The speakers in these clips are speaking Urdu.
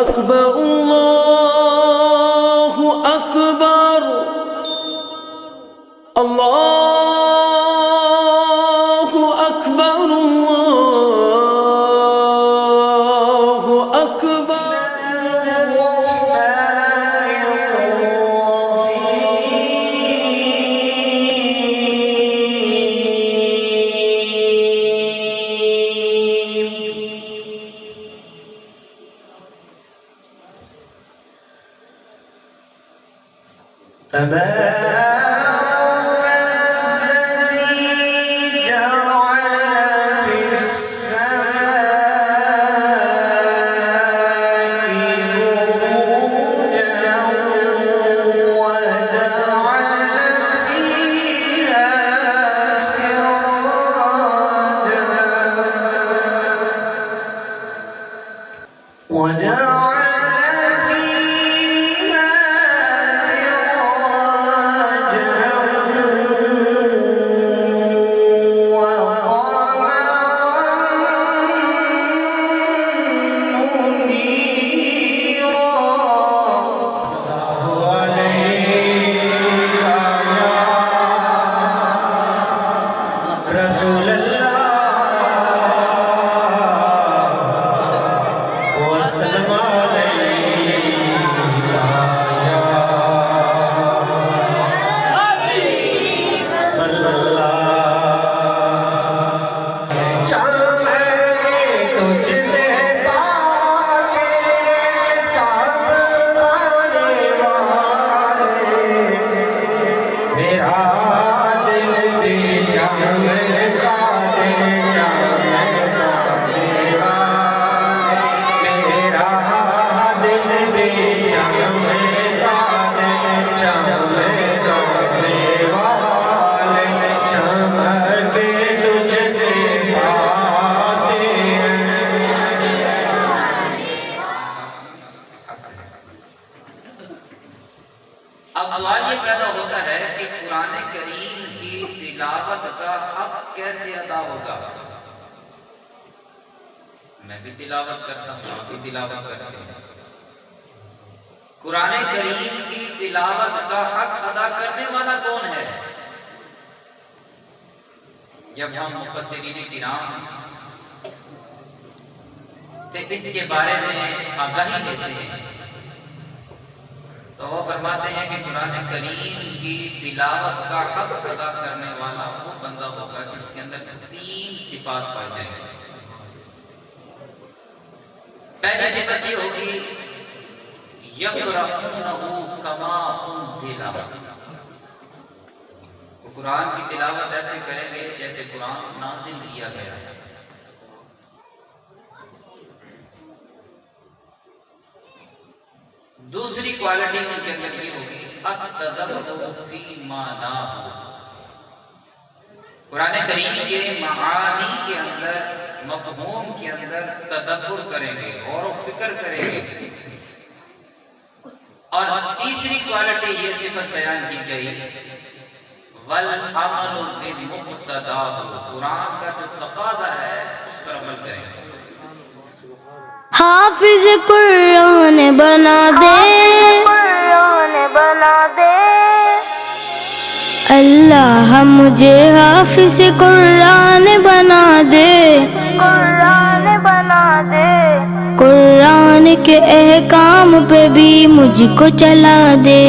أكبر الله أكبر الله أكبر الله أكبر اب سوال یہ پیدا ہوتا ہے کہ قرآن کریم کی تلاوت کا حق کیسے ادا ہوگا؟ میں بھی تلاوت کرتا ہوں، آپ بھی تلاوت کرتے ہیں۔ قرآن کریم کی تلاوت کا حق ادا کرنے والا کون ہے؟ جب ہم مفسرین کرام سے اس کے بارے میں آگاہی دیتے ہیں تو وہ فرماتے ہیں کہ قرآن کریم کی تلاوت کا حق ادا کرنے والا وہ بندہ ہوگا جس کے اندر 3 صفات پائی جائیں گی۔ پہلی صفت یہ ہوگی یقرؤونہ کما انزل، وہ قرآن کی تلاوت ایسے کریں گے جیسے قرآن نازل کیا گیا ہے۔ دوسری کوالٹی ان کے اندر یہ ہوگی التدبر فی معنیٰ، قرآن کریم کے معانی کے اندر، مفہوم کے اندر تدبر کریں گے، غور و فکر کریں گے۔ اور تیسری کوالٹی یہ صفت بیان کی گئی والعمل بمقتضاہ، قرآن کا جو تقاضا ہے اس پر عمل کریں گے۔ حافظ قرآن بنا دے اللہ مجھے حافظ قرآن بنا دے، قرآن کے احکام پہ بھی مجھ کو چلا دے،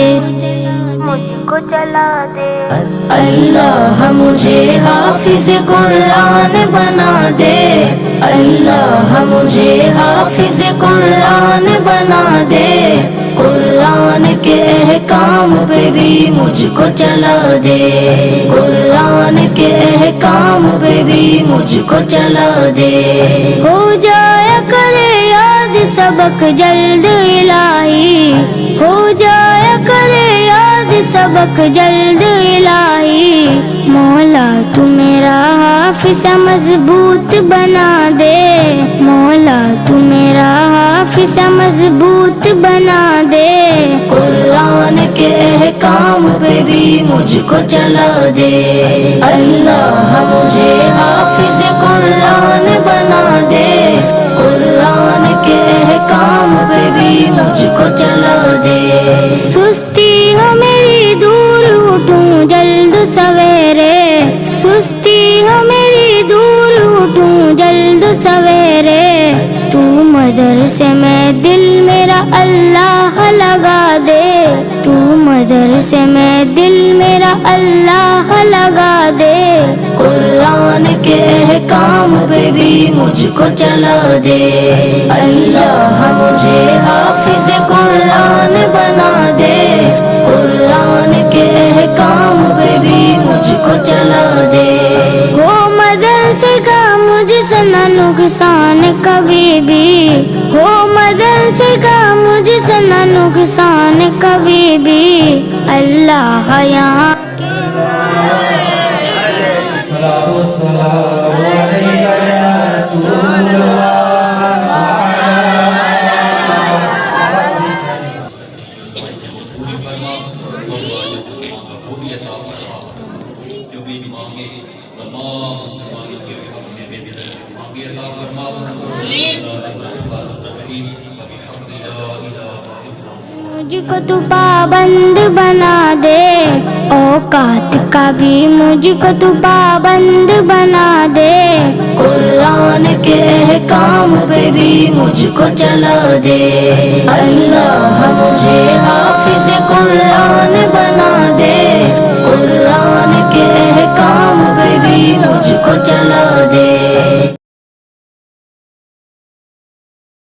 اللہ مجھے حافظ قرآن بنا دے، اللہ مجھے حافظ قرآن بنا دے، قرآن کے احکام پہ بھی مجھ کو چلا دے، قرآن کے احکام پہ بھی مجھ کو چلا دے۔ ہو جایا کرے یاد سبق جلد الہی، ہو جایا کرے یاد سبق جلد الہی، مولا تو میرا حافظ مضبوط بنا دے، مولا تو میرا حافظ مضبوط بنا دے، قرآن کے احکام پہ بھی مجھ کو چلا دے، اللہ مجھے حافظ قرآن بنا دے، قرآن کے احکام پہ بھی مدرسے میں دل میرا اللہ لگا دے، تو مدرسے میں دل میرا اللہ لگا دے، قرآن کے احکام پہ بھی مجھ کو چلا دے، اللہ مجھے حافظ قرآن بنا دے، قرآن کے احکام پہ بھی مجھ کو چلا دے، وہ مدرسے کا مجھ سے نہ نقصان کبھی بھی، ہو مدرسے کا مجھ سے نہ نقصان کبھی بھی، اللہ یہاں مجھ کو تو پابند بنا دے، اوقات کا بھی مجھ کو تو پابند بنا دے، قرآن کے احکام پہ بھی مجھ کو چلا دے، اللہ مجھے